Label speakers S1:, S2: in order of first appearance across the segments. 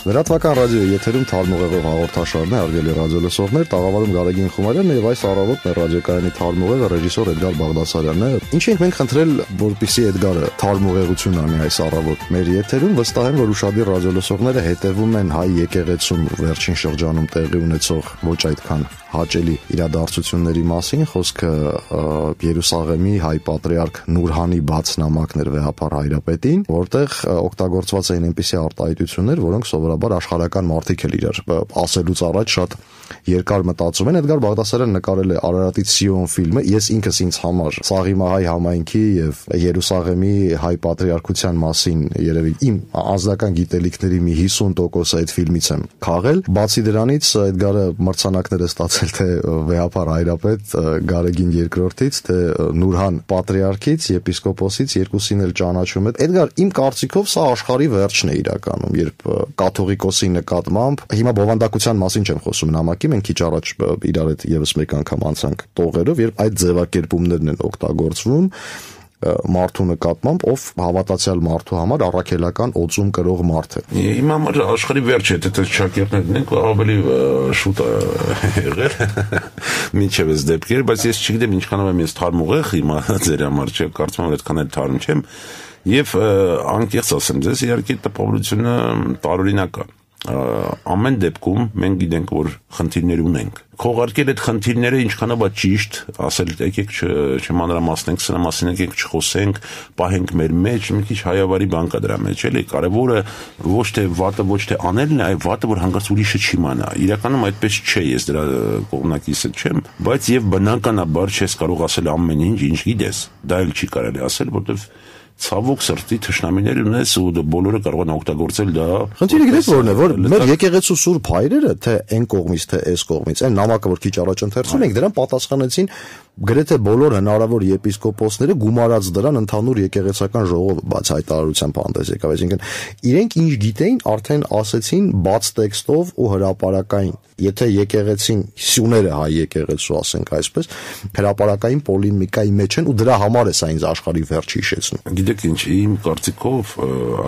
S1: Լրատվական ռադիոյի եթերում թարմուղեղով հաղորդաշարն է, հարգելի ռադիոլսողներ, տաղավարում Գարեգին Խումարյանն եւ այս առավոտ մեր ռադիոկայանի թարմուղեղը ռեժիսոր Էդգար Բաղդասարյանն է։ Ինչ ենք մենք խնդրել, որպեսզի Էդգարը թարմուղեղություն անի այս առավոտ մեր եթերում, վստահ եմ, որ ուշադիր ռադիոլսողները հետևում են հայ եկեղեցում վերջին շրջանում տեղի ունեցող ոչ այդքան հաճելի իրադարձությունների մասին, խոսքը Երուսաղեմի հայ պատրիարք Նուրհանի բաց նամակներ վեհապար հայրապետին, որտեղ օգտագործված էին այնպիսի արտահայտություններ, որոնք սովորաբար աշխարհական մարդիկ էլ իրար ասելուց առաջ շատ երկար մտածում են։ Էդգար Բաղդասարյանը նկարել է Արարատից Սիոն ֆիլմը, ես ինքս ինձ համար Սաղիմահայ համայնքի եւ Երուսաղեմի հայ պատրիարքության մասին երևի իմ անձնական գիտելիքների մի 50% այդ ֆիլմից եմ քաղել։ Բացի դրանից Էդգարը մրցանակներ է ստացել թե վեհապար հայրապետ Գարեգին II-ից, թե Նուրհան պատրիարքից, եպիսկոպոսից, երկուսին էլ ճանաչում է։ Էդգար, իմ կարծիքով սա աշխարհի վերջն է իրականում, երբ կաթողիկոսի նկատմամբ, հիմա բովանդակության մասին չեմ խոսում, նամակի մենք քիչ առաջ իրար հետ եւս մեկ անգամ անցանք տողերով, երբ այդ ձևակերպումներն են օգտագործվում մարդու նկատմամբ, ով հավատացյալ մարդու համար առաքելական օծում կրող մարդ է։
S2: Իմ համար աշխարհի վերջը դա շակերտներն են, ավելի շուտ եղել մինչև այս դեպքերը, բայց ես չգիտեմ ինչքանով եմ ես թարմուղեղ հիմա ձեր համար, չէ, կարծում եմ այդքան էլ թարմ չեմ, եւ անկեղծ ասեմ ձեզ, իհարկե տպավորությունը տարօրինակ է։ Ամեն դեպքում մենք գիտենք, որ խնդիրներ ունենք։ Քողարկել այդ խնդիրները ինչքանով է ճիշտ, ասել եկեք չմանրամասնենք սրա մասին, եկեք չխոսենք, պահենք մեր մեջ, մի քիչ հայավարի բան կա դրա մեջ, էլի, կարևորը ոչ թե վատը, ոչ թե անելն է, այլ վատը, որ հանկարծ ուրիշը չիմանա։ Իրականում այդպես չէ, ես դրա կողմնակիցը չեմ, բայց եւ բնականաբար չես կարող ասել ամեն ինչ, ինչ գիտես։ Դա էլ չի կարելի ասել, որովհետեւ ցավոք սրտի թշնամիներ ունես ու բոլորը կարող են օգտագործել դա։
S1: Խնդիրը գիտես որն է, որ մեր եկեղեցու սուրբ հայրերը, թե այն կողմից, թե այս կողմից, այն նամակը, որ քիչ առաջ ընթերցում ենք, դրան պատասխանեցին գրեթե բոլոր հնարավոր եպիսկոպոսները, գումարած դրան ընդհանուր եկեղեցական ժողովը բաց հայտարարությամբ հանդես եկավ, այսինքն իրենք ինչ գիտեին, արդեն ասեցին բաց տեքստով ու հրապարակային, եթե եկեղեցին սյուները հայ եկեղեցու ասենք այսպես, հրապարակային պոլեմիկայի մեջ են ու դրա համար է սա ինձ աշխարհի վերջ հիշեցնում։
S2: Գիտեք ինչ, իմ կարծիքով,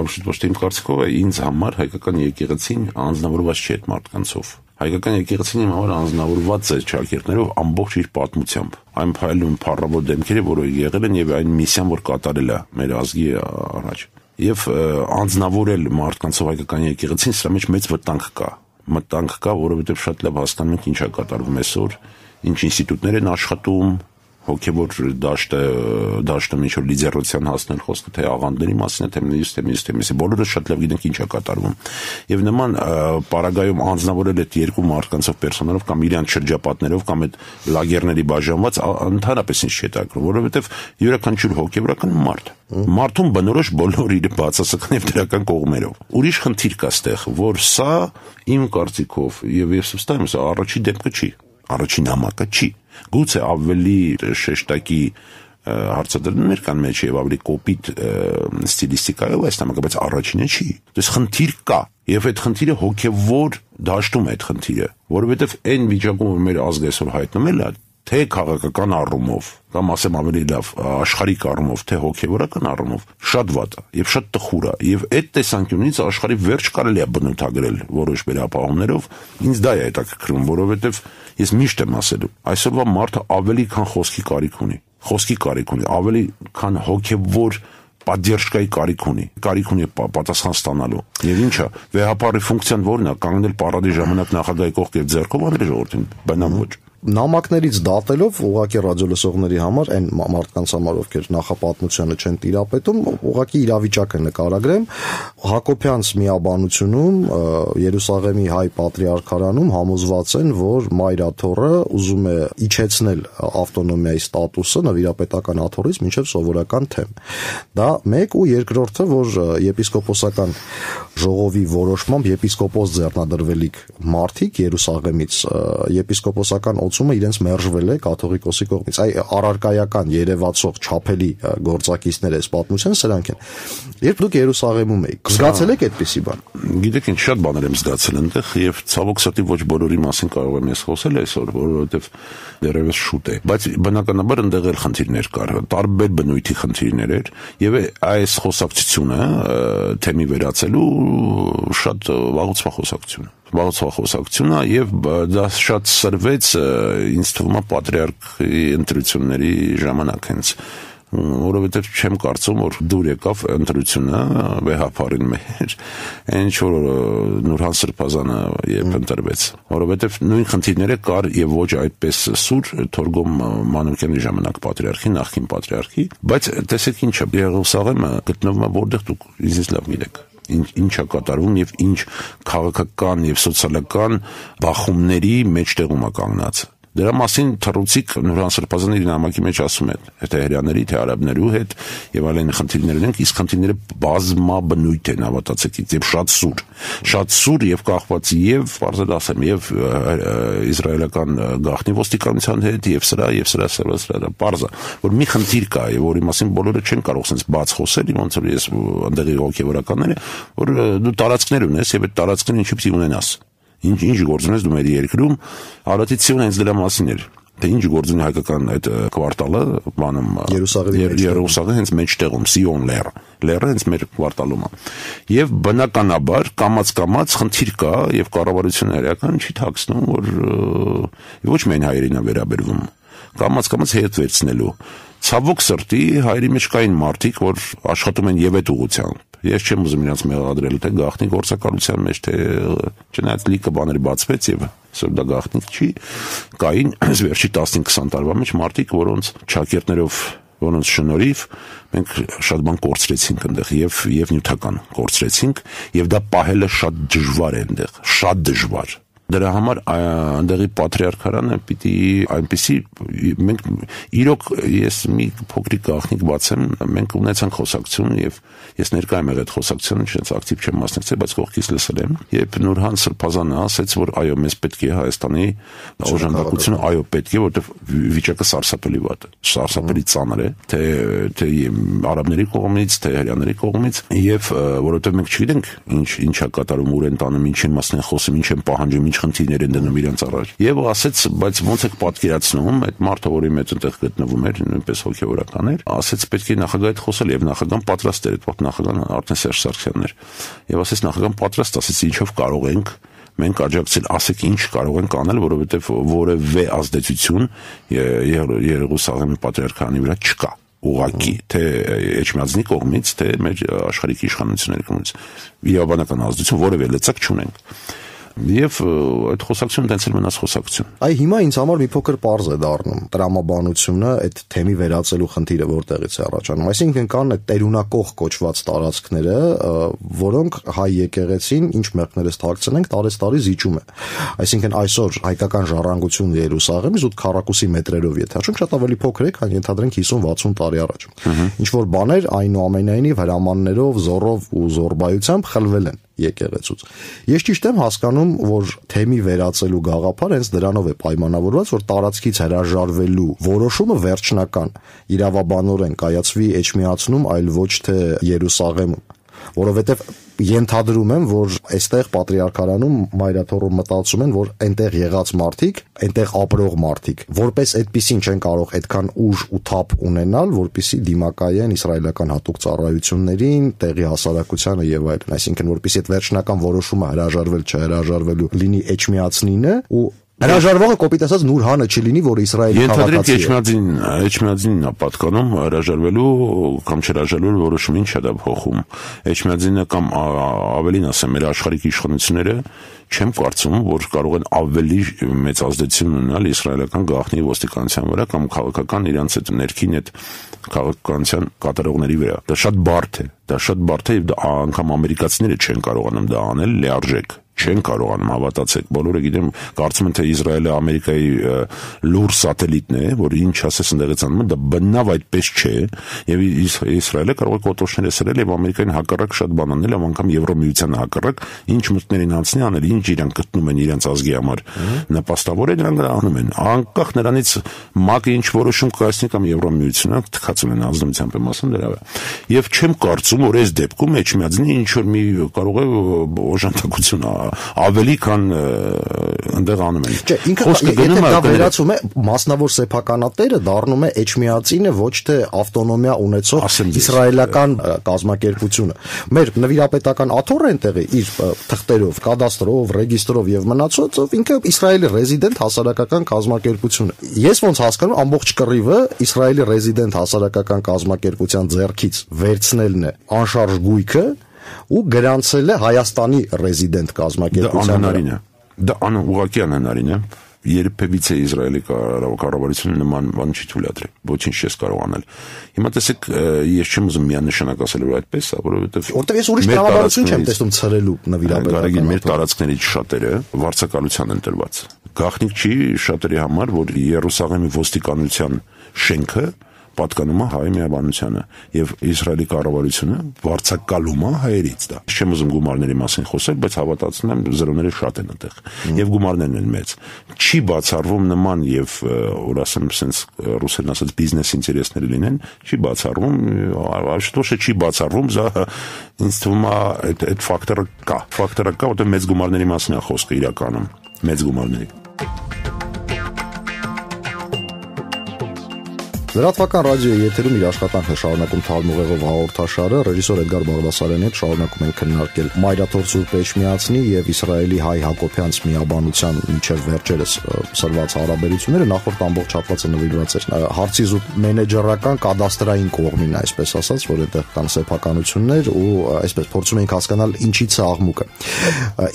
S2: absoluտ ոչ թե իմ կարծիքով, ինձ համար հայկական եկեղեցին անձնավորված չի այդ մարդկանցով։ Հայկական եկեղեցին իմ համար անձնավորված է ճակերտներով ամբողջ իր պատմությամբ։ Այն փայլուն փառավոր դեմքերը, որը եղել են եւ այն միսիան, որ կատարել է մեր ազգի առաջ։ Եվ անձնավորել մարդկանցով հայկական եկեղեցին սրա մեջ մեծ վտանգ կա։ Մտանք կա, որովհետեւ շատ լավ հասկանում ենք ինչ է կատարվում այսօր, ինչ ինստիտուտներ են աշխատում, հոգևոր դաշտում ինչ-որ լիդերության հասնել խոսքը թե աղանդների մասին, թե մյուս, բոլորը շատ լավ գիտենք ինչ է կատարվում։ Եվ նման պարագայում անձնավորել այդ երկու մարդկանցով պերսոնալով կամ իրանց շրջապատներով կամ այդ լագերների բաժանված ընդհանրապես ինչ չի հետաքրքրում, որովհետև յուրաքանչյուր հոգևորական մարդ մարդուն բնորոշ բոլոր իր բացասական եւ դրական կողմերով։ Ուրիշ խնդիր կա ստեղ, որ սա իմ կարծիքով եւ ես վստահ եմ, սա առաջին դեպքը չի, առաջին նամակը չի։ Գուցե ավելի շեշտակի հարցադրումներ կան մեջ եւ ավելի կոպիտ ստիլիստիկայով այս նամակը, բայց առաջինը չի։ Դες խնդիր կա եւ այդ խնդիրը հոգեվոր դաշտում է այդ խնդիրը, որովհետեւ այն վիճակում որ մեր ազգը այսօր հայտնվել է, թե քաղաքական առումով կամ ասեմ ավելի լավ աշխարհիկ առումով, թե հոգեվորական առումով շատ վատ է եւ շատ տխուր է եւ այդ տեսանկյունից աշխարհի վերջ կարելի է բնութագրել որոշ վերապահումներով։ Ինձ դա է հետաքրքրում, որովհետեւ ես միշտ եմ ասել, այսօրվա մարդը ավելի քան խոսքի կարիք ունի, ավելի քան հոգեվոր պատերժկայի կարիք ունի պատասխան ստանալու։ Եվ ինչա, վեհապարի ֆունկցիան որն է, կանգնել պարադի ժամանակ նախագահի կողք եւ ձեռքով անել ժողովրդին, բնամ ոչ։
S1: Նամակներից դատելով ուղղակի ռադիոլսողների համար այն մարդկանց համար ովքեր նախապատմությունը չեն տիրապետում, ուղղակի իրավիճակը նկարագրեմ։ Հակոբյանց միաբանությունում Երուսաղեմի հայ պատրիարքարանում համոզված են, որ Մայրաթոռը ուզում է իջեցնել ավտոնոմիայի ստատուսը նվիրապետական աթոռից մինչև սովորական թեմ։ Դա մեկ ու երկրորդը, որ եպիսկոպոսական ժողովի որոշմամբ եպիսկոպոս ձեռնադրվելիք մարդիկ Երուսաղեմից եպիսկոպոսական օծումը իրենց մերժվել է կաթողիկոսի կողմից։ Այ առարկայական երևացող չափելի գործակիցներ այս պատմության սրանք են։ Երբ դուք Երուսաղեմում եք, զգացել եք այդպիսի բան։
S2: Գիտեք ինչ, շատ բաներ եմ զգացել այնտեղ եւ ցավոք սրտի ոչ բոլորի մասին կարող եմ ես խոսել այսօր, որովհետեւ դեռևս շուտ է, բայց բնականաբար այնտեղ էլ խնդիրներ կար, տարբեր բնույթի խնդիրներ էր եւ այս խոսակցությունը թեմի վերացելու շատ վաղուց խոսակցություն է եւ դա շատ սրվեց ինձ թվում է պատրիարքի ընտրությունների ժամանակ հենց որովհետև չեմ կարծում, որ դուր եկավ ընտրությունը վեհապարին մեր, ինչ որ Նուրհան Սրբազանը երբ ընտրվեց, որովհետև նույն խնդիրները կար եւ ոչ այդպես սուր Թորգոմ Մանուկյանի ժամանակ պատրիարխի, նախկին պատրիարխի, բայց տեսեք ինչը Երուսաղեմը գտնվում է որտեղ դուք ինձ լավ գիտեք ինչ է կատարվում եւ ինչ քաղաքական եւ սոցիալական բախումների մեջտեղում է կանգնած Դրա մասին թռուցիկ Նուրհան Սրբազանը իր նամակի մեջ ասում է, թե հրեաների, թե արաբներու հետ եւ այլն խնդիրներ ունենք, իսկ խնդիրները բազմաբնույթ են, հավատացեք ինձ, եւ շատ սուր եւ կախված եւ բարձր ասեմ եւ իսրայելական գաղտնի ոստիկանության հետ եւ սրա բարձա, որ մի խնդիր կա եւ որի մասին բոլորը չեն կարող sense բաց խոսել, ոնց որ ես ընդդեղի հոգեվորականները, որ դու տարածքներ ունես եւ այդ տարածքները ինչի պիտի ունենաս Ինչ գործ ունես դու մեր երկրում, Արարատիցիոն հենց դրա մասին էր, թե ինչ գործ ունի հայկական այդ կվարտալը, բանում Երուսաղեմի հենց մեջտեղում, Սիոն լեռը հենց մեր կվարտալում է։ Եվ բնականաբար կամաց խնդիր կա եւ կառավարությունը հերական չի թաքցնում, որ ոչ միայն հայերին է վերաբերվում, կամաց հետ վերցնելու։ Ցավոք սրտի հայերի մեջ կային մարդիկ, որ աշխատում են եւ այդ ուղղությամբ Ես չեմ ուզում իրենց մեղադրել, թե գաղտնի գործակալության մեջ, թե չնայած լիքը բաներ բացվեց եւ սա դա գաղտնիք չի, կային վերջի 15-20 տարվա մեջ մարդիկ, որոնց ճակերտներով, որոնց շնորհիվ մենք շատ բան կորցրեցինք այնտեղ եւ նյութական կորցրեցինք եւ դա պահելը շատ դժվար է այնտեղ, շատ դժվար Դրա համար այնտեղի պատրիարքարանը պիտի այնպեսի մենք իրոք ես մի փոքրիկ գաղտնիք բացեմ մենք ունեցանք խոսակցություն եւ ես ներկայ եմ եղել այդ խոսակցությունը չենց ակտիվ չեմ մասնակցել բայց կողքից լսել եմ երբ Նուրհան Սրբազանը ասաց որ այո մեզ պետք է Հայաստանի օժանդակությունը այո պետք է որովհետեւ վիճակը սարսափելի վատ է սարսափելի ծանր է թե արաբների կողմից թե հրեաների կողմից եւ որովհետեւ մենք չգիտենք ինչա կատարում ուր են տանում ինչ են մասն են խոսում ինչ են պահանջում ինչ խնդիրներ են դնում իրենց առաջ եւ ասեց բայց ոնց եք պատկերացնում այդ մարդը որի մեջ այնտեղ գտնվում էր նույնպես հոգեվորական էր ասեց պետք է նախագահի հետ խոսել եւ նախագահան պատրաստ էր այդ նախագահան Արտեն Սերժ Սարգսյանն էր եւ ասեց նախագահան պատրաստ ասեց ինչով կարող ենք մենք աջակցել ասեք ինչ կարող ենք անել որովհետեւ որևէ ազդեցություն Երուսաղեմի պատրիարքանի վրա չկա ուղակի թե Էջմիածնի կողմից թե մեր աշխարհի իշխանությունների կողմից իրավաբանական ազդեցություն որևէ լծակ չունենք Եվ այդ խոսակցությունը տենց էլ մնաց խոսակցություն։
S1: Այ հիմա ինձ համար մի փոքր պարզ է դառնում տրամաբանությունը այդ թեմի վերածելու խնդիրը որտեղից է առաջանում։ Այսինքն կան այդ տերունակող կոչված տարածքները, որոնք հայ եկեղեցին ինչ մեղքներս թաքցնենք տարեստարի զիջում է։ Այսինքն այսօր հայկական ժառանգությունը Երուսաղեմի զուտ քառակուսի մետրերով եթե հաշվենք շատ ավելի փոքր է, քան ենթադրենք 50-60 տարի առաջ։ Ինչ որ բաներ այնուամենայնիվ հրամաններով, զորով ու զորբայությամբ խլվել են եկեղեցուց։ Ես ճիշտ եմ հասկանում, որ թեմի վերածելու գաղափարը հենց դրանով է պայմանավորված, որ տարածքից հրաժարվելու որոշումը վերջնական իրավաբանորեն կայացվի Էջմիածնում, այլ ոչ թե Երուսաղեմում, որովհետև ենթադրում եմ, որ այստեղ պատրիարքարանում մայրաթոռում մտածում են, որ այնտեղ եղած մարդիկ, այնտեղ ապրող մարդիկ, որպես այդպեսին չեն կարող այդքան ուժ ու թափ ունենալ, որպեսզի դիմակայեն իսրայելական հատուկ ծառայություններին, տեղի հասարակությանը եւ այլն, այսինքն որպեսզի այդ վերջնական որոշումը հրաժարվել չհրաժարվելու լինի Էջմիածնինը ու Հրաժարվողը կոպիտ ասած Նուրհանը չլինի, որ Իսրայելի
S2: քաղաքացի է։ Էջմիածնին է պատկանում հրաժարվելու կամ չհրաժարվելու որոշումը ինչ է դա փոխում։ Էջմիածինը կամ ավելին ասեմ, մեր աշխարհիկ իշխանությունները չեմ կարծում, որ կարող են ավելի մեծ ազդեցություն ունենալ իսրայելական գաղտնի ոստիկանության վրա կամ քաղաքական իրancs այդ ներքին այդ քաղաքականության կատարողների վրա։ Դա շատ բարդ է եւ անգամ ամերիկացիները չեն կարողանում դա անել լիարժեք չեն կարողանում հավատացեք բոլորը գիտեմ կարծում են թե Իսրայելը Ամերիկայի լուր սատելիտն է որ ինչ ասես ընդեղից անում դա բնավ այդպես չէ եւ Իսրայելը կարող է կոտոշներ սրել եւ Ամերիկային հակառակ շատ բան անել անգամ Եվրոմիությանը հակառակ ինչ մտներին անցնի անել ինչ իրանք գտնում են իրենց ազգի համար նպաստավոր է դրանք անում են անկախ նրանից ՄԱԿ-ը ինչ որոշում կայացնի կամ Եվրոմիությունը թքած ունեն ազնվությամբ եմ ասում դրա եւ չեմ կարծում որ այս դեպքում Էջմիածնի ինչ որ մի կարող է օժանդակություն ավելի քան այնտեղ անում են։
S1: Չէ, ինքը դա վերացում է մասնավոր սեփականատերը դառնում է Էջմիածինը, ոչ թե ավտոնոմիա ունեցող իսրայելական կազմակերպությունը։ Մեր նվիրապետական աթոռը այնտեղի իր թղթերով, կադաստրով, ռեգիստրով եւ մնացածով ինքը Իսրայելի ռեզիդենտ հասարակական կազմակերպություն է։ Ես ոնց հասկանում, ամբողջ կռիվը Իսրայելի ռեզիդենտ հասարակական կազմակերպության ձեռքից վերցնելն է անշարժ գույքը ու գրանցել է Հայաստանի ռեզիդենտ կազմակերպության։
S2: Դա ուղղակի անհնարին է։ Երբևիցե Իսրայելի կառավարությունը նման բան չի թույլատրել, ոչինչ չես կարող անել։ Հիմա տեսեք, ես չեմ ուզում միանշանակ ասել, որ այդպես է,
S1: որովհետև ես ուրիշ տրամաբանություն չեմ տեսնում ցրելու նվիրաբերական։
S2: Մեր տարածքներից շատերը վարձակալության են տրված։ Գաղտնիք չի շատերի համար, որ Երուսաղեմի ոստիկանության շենքը պատկանում է հայ միաբանությանը եւ Իսրայելի կառավարությունը վարձակալում է հայերից դա։ Չեմ ուզում գումարների մասին խոսել, բայց հավատացնում եմ զրոները շատ են այդտեղ եւ գումարներն են մեծ։ Չի բացառվում նման եւ որ ասեմ sense ռուսերեն ասած բիզնես ինտերեսներ լինեն, չի բացառվում, ոչ չի բացառվում, ինձ թվում է այդ ֆակտորը կա, որտեղ մեծ գումարների մասին է խոսքը իրականում, մեծ գումարների։
S1: Լրատվական ռադիոյի եթերում իր աշխատանքը շարունակում Թալմուղեղով հաղորդաշարը ռեժիսոր Էդգար Բաղդասարյանի հետ շարունակում ենք քննարկել Մայրաթոր Սուրբ Էջմիածնի եւ Իսրայելի հայ Հակոբյանց միաբանության միջև վերջերս սրված հարաբերությունները նախորդ ամբողջ հատվածը նվիրված էր հարցի զուտ մենեջերական կադաստրային կողմին, այսպես ասած, որ այդտեղ կան սեփականություններ ու այսպես փորձում ենք հասկանալ ինչից է աղմուկը։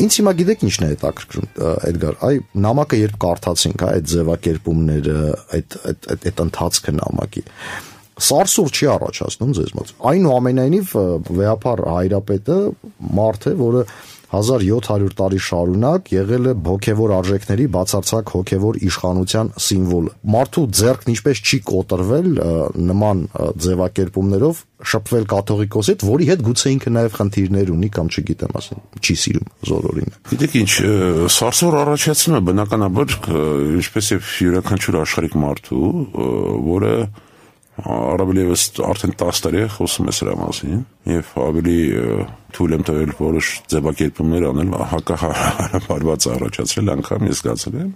S1: Ինձ հիմա գիտեք ինչն է հետաքրքրում, Էդգար, այ նամակը երբ կարդացինք, այդ ձևակերպումները, այդ ընթացքը նամակի սարսուր չի առաջացնում ձեզ մոտ։ Այնուամենայնիվ վեհապար հայրապետը մարդ է, որը 1700 տարի շարունակ եղել է հոգևոր արժեքների բացարձակ հոգևոր իշխանության սիմվոլը։ Մարդու ձեռքն ինչպես չի կոտրվել նման ձևակերպումներով շփվել կաթողիկոսի հետ, որի հետ գուցե ինքը նաև խնդիրներ ունի կամ չգիտեմ, ասեն, չի սիրում զորորին։
S2: Գիտեք ինչ, սարսուր առաջացնում է բնականաբար, ինչպես եւ յուրաքանչյուր աշխարհիկ մարդու, որը առավել եւս արդեն 10 տարի է խոսում է սրա մասին եւ ավելի թույլ եմ տվել որոշ ձևակերպումներ անել հակահարված առաջացրել անգամ ես զգացել եմ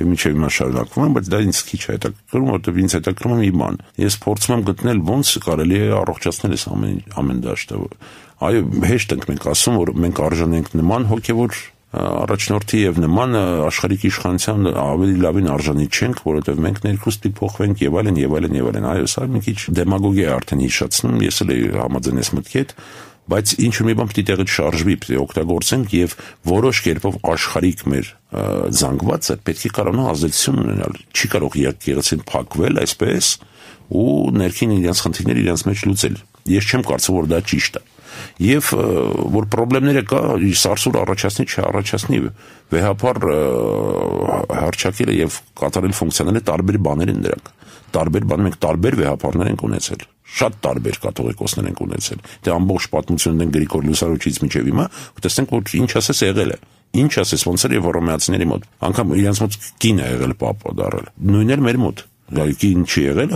S2: եւ մինչեւ հիմա շարունակվում եմ, բայց դա ինձ քիչ է հետաքրքրում, որովհետեւ ինձ հետաքրքրում է իման։ Ես փորձում եմ գտնել ոնց կարելի է առողջացնել այս ամեն դաշտը։ Այո, հեշտ ենք մենք ասում, որ մենք արժան ենք նման հոգեվոր առաջնորդի եւ նման աշխարհիկ իշխանության ավելի լավին արժանի չենք, որովհետեւ մենք ներքուստ փոխվենք եւ այլն եւ այլն եւ այլն։ Այո, սա մի քիչ դեմագոգիա է արդեն հիշացնում, ես էլ համաձայն եմ մտքի հետ, բայց ինչ-որ մի բան պիտի տեղից շարժվի, պիտի օգտագործենք եւ որոշ կերպով աշխարհիկ մեր զանգվածը պետք է կարողանա ազդեցություն ունենալ։ Չի կարող եկեղեցին փակվել այսպես ու ներքին իրենց խնդիրները իրենց մեջ լուծել։ Ես չեմ կարծում, որ դա ճիշտ է։ Եվ որ խնդիրները կա, սարսուր առաջացնի, չառաջացնի, վեհապար հարճակելը եւ կատարել ֆունկցիաները տարբեր բաներ են դրանք։ Տարբեր բան մենք տարբեր վեհապարներ ենք ունեցել։ Շատ տարբեր կաթողիկոսներ ենք ունեցել։ Դե ամբողջ պատմությունն են Գրիգոր Լուսարոչից մինչև հիմա, տեսնենք որ ինչ ասես եղել է։ Ինչ ասես ոնց էր եւ հռոմեացիների մոտ։ Անկամ իրենց մոտ կին է եղել պապա դարել։ Նույնն էր մեր մոտ։ Կին չի եղել,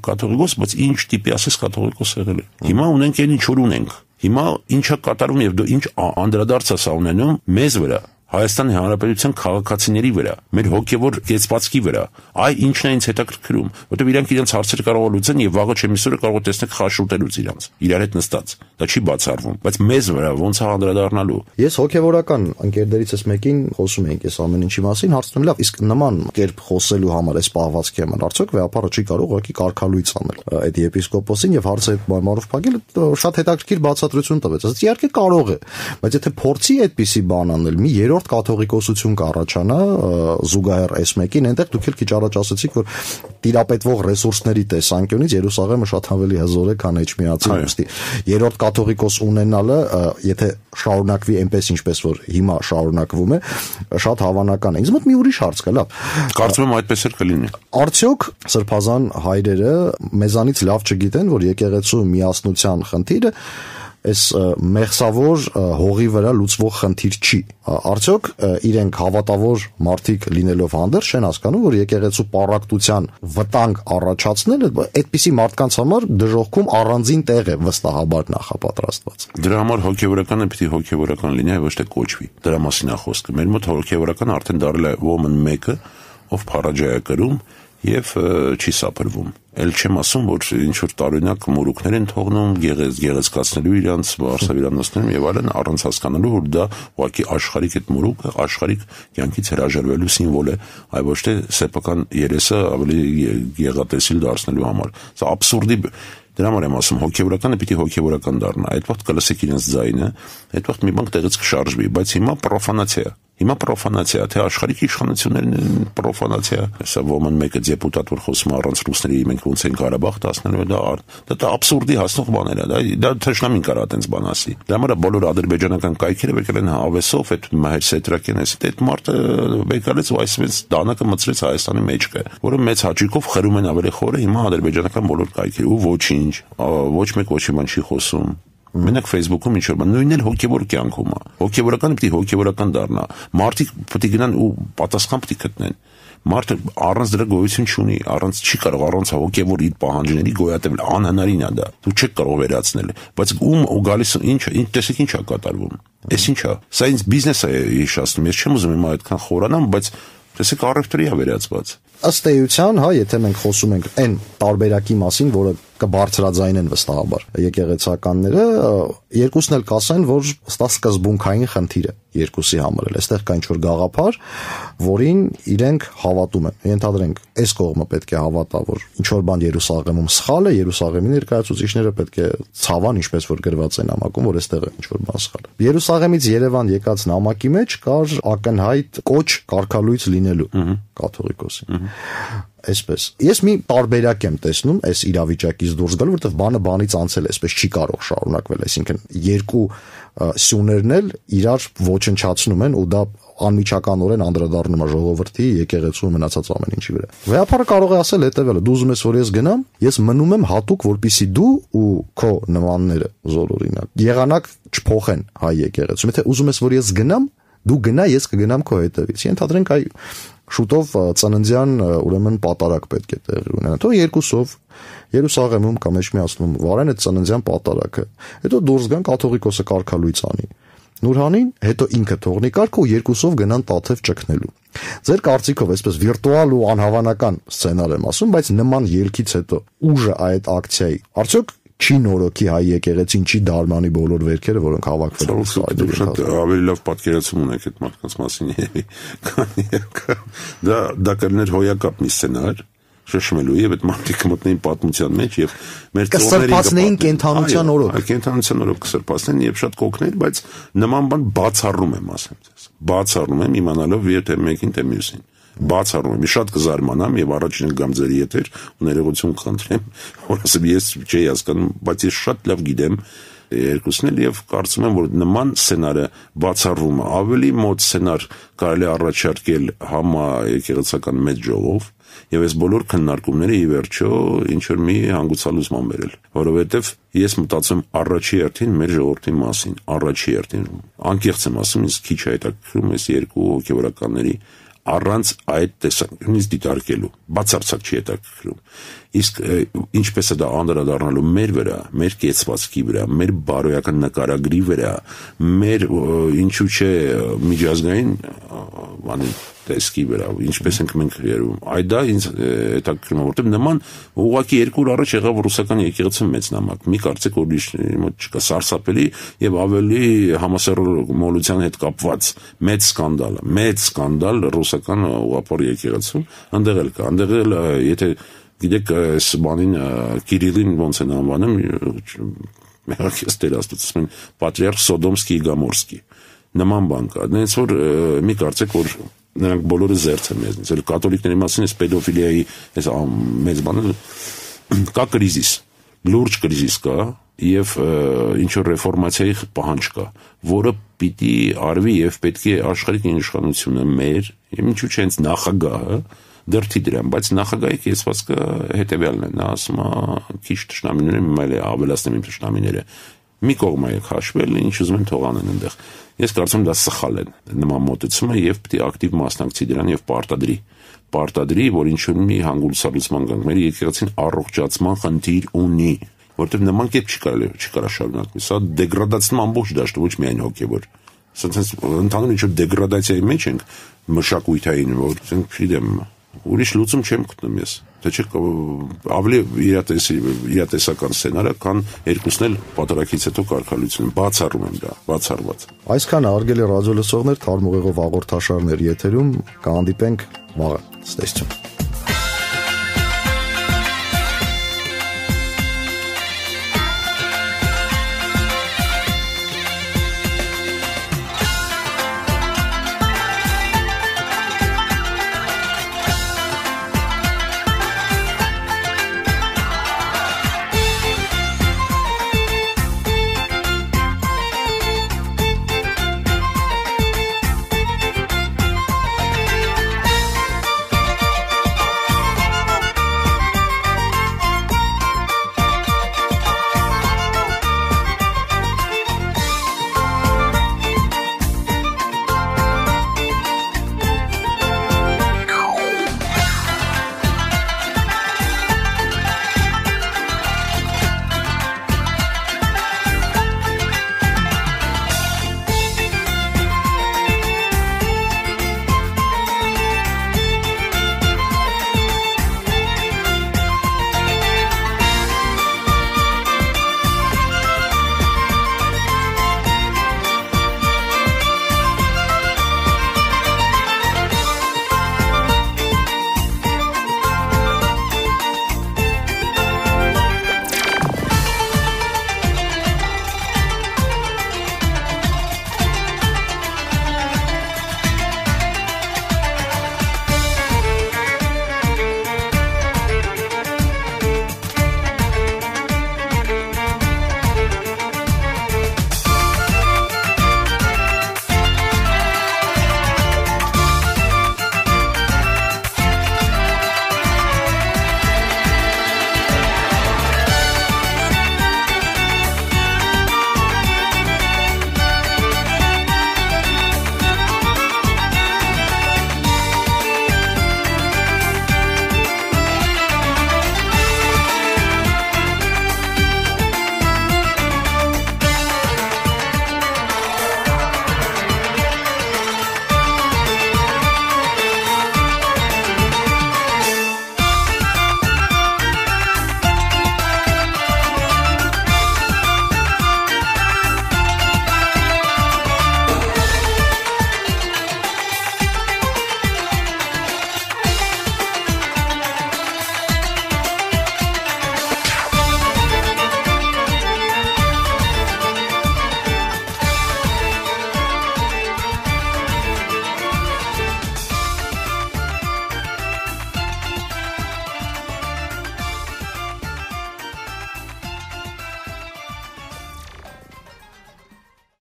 S2: կաթողիկոս, բայց ինչ տիպի ասես կաթողիկոս եղել է։ Հիմա ունենք այն ինչ որ ունենք։ Հիմա ինչա կատարում եւ դու ինչ անդրադարձ ես ունենում մեզ վրա, Հայաստանի Հանրապետության քաղաքացիների վրա, մեր հոգևոր կեցվածքի վրա, այ ինչն է ինձ հետաքրքրում, որտեղ իրանք իրենց հարցերը կարող են լուծեն եւ վաղը չեմիսորը կարող է տեսնել խաշուտելուց իրանք, իրար հետ նստած, դա չի բացառվում, բայց մեզ վրա ոնց է անդրադառնալու։ Ես
S1: հոգևորական ընկերներիցս մեկին խոսում ենք այս ամեն ինչի մասին, հարցնում լավ, իսկ նման կերպ խոսելու համար այս պահվածքի համար արդյոք վեհապարը չի կարող ուղղակի կարգալույց անել այդ եպիսկոպոսին եւ հարցը այդ բանով փակել, շատ հետաքրքիր բացատրություն տվեց, ասած իհարկե կարող է, բայց եթե փորձի այդպիսի բան անել, մի երրորդ կաթողիկոսություն կառաջանա զուգահեռ S1-ին, այնտեղ դուք էլ քիչ առաջ ասացիք, որ տիրապետվող ռեսուրսների տեսանկյունից Երուսաղեմը շատ ավելի հզոր է, քան Էջմիածին, ուստի երրորդ կաթողիկոս ունենալը, եթե շարունակվի այնպես ինչպես որ հիմա շարունակվում է, շատ հավանական է։ Ինձ մոտ մի ուրիշ հարց կա, լավ։
S2: Կարծում եմ այդպես էլ կլինի։
S1: Արդյոք սրբազան հայրերը մեզանից լավ չգիտեն, որ եկեղեցու միասնության խնդիրը այս մեղսավոր հողի վրա լուծվող խնդիր չի։ Արդյոք իրենք հավատավոր մարդիկ լինելով հանդերձ չեն հասկանում, որ եկեղեցու պառակտության վտանգ առաջացնելը այդպիսի մարդկանց համար դժոխքում առանձին տեղ է վստահաբար նախապատրաստված։
S2: Դրա համար հոգևորականը պիտի հոգևորական լինի, ոչ թե կոչվի։ Դրա մասին է խոսքը։ Մեր մոտ հոգևորական արդեն դարձել է woman մեկը, ով փառաջայ է կրում եւ չի սափրվում։ Էլ չեմ ասում, որ ինչ որ տարօրինակ մորուքներ են թողնում գեղեցկացնելու իրանց վարսավիրանոցներում եւ այլն, առանց հասկանալու, որ դա ուղղակի աշխարհիկ այդ մորուքը աշխարհիկ կյանքից հրաժարվելու սիմվոլ է, այլ ոչ թե սեփական երեսը ավելի գեղատեսիլ դարձնելու համար։ Սա աբսուրդի Դրա համար եմ ասում, հոգևորականը պիտի հոգևորական դառնա։ Այդ վաղ կլսեք իրենց ձայնը, այդ վաղ մի բան տեղից կշարժվի, բայց հիմա պրոֆանացիա է։ Հիմա պրոֆանացիա, թե աշխարհիկ իշխանություններն են պրոֆանացիա։ Հեսա ոմն մեկը դեպուտատ որ խոսում առանց ռուսների մենք ոնց են Ղարաբաղ դասնելու դա աբսուրդի հասնող բաներ է, դա թշնամին կարա այդպես բան ասի։ Դրա համար բոլոր ադրբեջանական կայքերը եկել են հավեսով այդ Մահեր Սետրակյանն էս այդ մարդը եկալեց ու այսպես դանակը մցրեց Հայաստանի մեջքը, որը մեծ հաճույքով խրում են ավելի խորը հիմա ադրբեջանական բոլոր կայքերը ու ոչինչ, ոչ մեկ ոչի բան չի խոսում։ Մենակ Facebook-ում ինչ որ բան, նույնն էլ հոգևոր կյանքում է։ Հոգևորականը պիտի հոգևորական դառնա։ Մարդիկ պիտի գնան ու պատասխան պիտի գտնեն։ Մարդը առանց դրա գոյություն չունի, առանց չի կարող առանց հոգևոր իր պահանջների գոյատևել, անհնարին է դա։ Դու չեք կարող վերացնել, բայց ում ու գալիս ինչ տեսեք ինչ է կատարվում։ Էս ինչ է։ Սա ինձ բիզնես է հիշացնում։ Ես չեմ ուզում հիմա այդքան խորանամ, բայց տեսեք առևտրի է վերածված։
S1: Ըստ էության, հա, եթե մենք խոսում ենք այն տարբերակի մասին, որը կբարձրաձայնեն վստահաբար եկեղեցականները, երկուսն էլ կասեն, որ սա սկզբունքային խնդիր է երկուսի համար էլ։ Այստեղ կա ինչ-որ գաղափար, որին իրենք հավատում են։ Ենթադրենք, այս կողմը պետք է հավատա, որ ինչ-որ բան Երուսաղեմում սխալ է, Երուսաղեմի ներկայացուցիչները պետք է ցավան, ինչպես որ գրված է նամակում, որ այստեղ ինչ-որ բան սխալ է։ Երուսաղեմից Երևան եկած նամակի մեջ կար ակնհայտ կոչ կարգալույց լինելու կաթողիկոսի։ Այսպես ես մի տարբերակ եմ տեսնում այս իրավիճակից դուրս գալու, որովհետև բանը բանից անցել է, այսպես չի կարող շարունակվել, այսինքն երկու սյուներն էլ իրար ոչնչացնում են ու դա անմիջականորեն անդրադառնում է ժողովրդի, եկեղեցու մնացած ամեն ինչի վրա։ Վեհապարը կարող է ասել հետևյալը. դու ուզում ես որ ես գնամ, ես մնում եմ հատուկ, որպեսզի դու ու քո նմանները զորօրինակ եղանակ չփոխեն հայ եկեղեցում։ Եթե ուզում ես որ ես գնամ, դու գնա, ես կգնամ քո հետևից։ Ենթադրենք այ շուտով ծննդյան ուրեմն պատարակ պետք է տեղի ունենա։ Թող երկուսով Երուսաղեմում կամ Էջմիածնում վարեն այդ ծննդյան պատարակը։ Հետո դուրս գան կաթողիկոսը կարգալույց անի։ Նուրհանին, հետո ինքը թողնի կարգը ու երկուսով գնան տաթև ճգնելու։ Ձեր կարծիքով այսպես վիրտուալ ու անհավանական սցենար եմ ասում, բայց նման ելքից հետո ուժը այդ ակցիայի արդյոք չի նորոգի հայ եկեղեցին, չի դարմանի բոլոր վերքերը, որոնք հավաքվել են։
S2: Դուք շատ ավելի լավ պատկերացում ունեք այդ մարդկանց մասին։ Դա կլիներ հոյակապ մի սցենար, շշմելու եւ այդ մարդիկ մտնեին պատմության մեջ եւ մեր
S1: կսրբացնեին կենթանության օրոք։
S2: Կենթանության օրոք կսրբացնեն եւ շատ կօգներ, բայց նման բան բացառում եմ, ասեմ ձեզ։ Բացառում եմ իմանալով եթե մեկին թե մյուսին։ Բացառում եմ, շատ կզարմանամ եւ առաջին գամ ձեր եթեր ու ներողություն կխնդրեմ, որ ասեմ ես չէի հասկանում, բայց ես շատ լավ գիտեմ երկուսն էլ եւ կարծում եմ որ նման սցենարը բացառվում է ավելի մոտ սցենար կարելի առաջարկել համա եկեղեցական մեծ ժողով եւ այս բոլոր քննարկումները ի վերջո ինչ որ մի հանգուցալուծման բերել որովհետեւ ես մտածում առաջի հերթին մեր ժողովրդի մասին առաջի հերթին անկեղծ եմ ասում ինձ քիչ հետաքրքրում էս երկու հոգեվորականների առանց այդ տեսանկյունից դիտարկելու բացարձակ չի հետաքրքրում իսկ ինչպես է դա անդրադառնալու մեր վրա մեր կեցվածքի վրա մեր բարոյական նկարագրի վրա մեր ինչու՞ չէ միջազգային բանի տեսքի վրա ինչպես ենք մենք երևում այդ դա ինձ հետաքրքրում է որտեղ նման ուղղակի երկու օր առաջ եղավ ռուսական եկեղեցու մեծ նամակ մի կարծեք որ մոտ չկա սարսափելի եւ ավելի համասեռմոլության հետ կապված մեծ սկանդալ ռուսական ուղղափառ եկեղեցու այնտեղ էլ կա այնտեղ էլ եթե գիտեք այս բանին Կիրիլին ոնց են անվանում մեղքես դեր աստծո պատրիարխ Սոդոմսկի Գամորսկի նման բան կա դրանց որ մի կարծեք որ նրանք բոլորը զերծ են մեզնից էլ կաթոլիկների մասին այս պեդոֆիլիայի այս մեծ բանը կա կրիզիս լուրջ կրիզիս կա եւ ինչ որ ռեֆորմացիայի պահանջ կա որը պիտի արվի եւ պետք է աշխարհիկ իշխանությունը մեր ինչու՞ չէ հենց նախագահը դրթի դրան, բայց նախագահի կեցվածքը հետևյալն է, նա ասում է քիչ թշնամիներ եմ, այլ ավելացնեմ իմ թշնամիները։ մի կողմ է քաշվել, ինչ ուզում են թող անեն այնտեղ։ Ես կարծում եմ դա սխալ է նման մոտեցումը եւ պետք է ակտիվ մասնակցի դրան եւ պարտադրի, որ ինչ-որ մի հանգուցալուծման գանք։ Մեր եկեղեցին առողջացման խնդիր ունի, որտեղ նման կերպ չի կարա շարունակվի։ Սա դեգրադացնում ամբողջ դաշտը, ոչ միայն հոգեվոր։ Սենց ընդհանուր ինչ-որ դեգրադացիայի մեջ ենք մշակույթային, որ ասենք չգիտեմ, ուրիշ լուծում չեմ գտնում ես։ Թե չէ ավելի իրատեսական սցենարը, քան երկուսն էլ պատերակից հետո կարգալույցն բացառում եմ դա, բացառված։
S1: Այսքան արգելի ռադիո լսողներ, թարմ ուղեղով հաղորդաշարներ եթերում, կհանդիպենք վաղը։ Ստեսություն։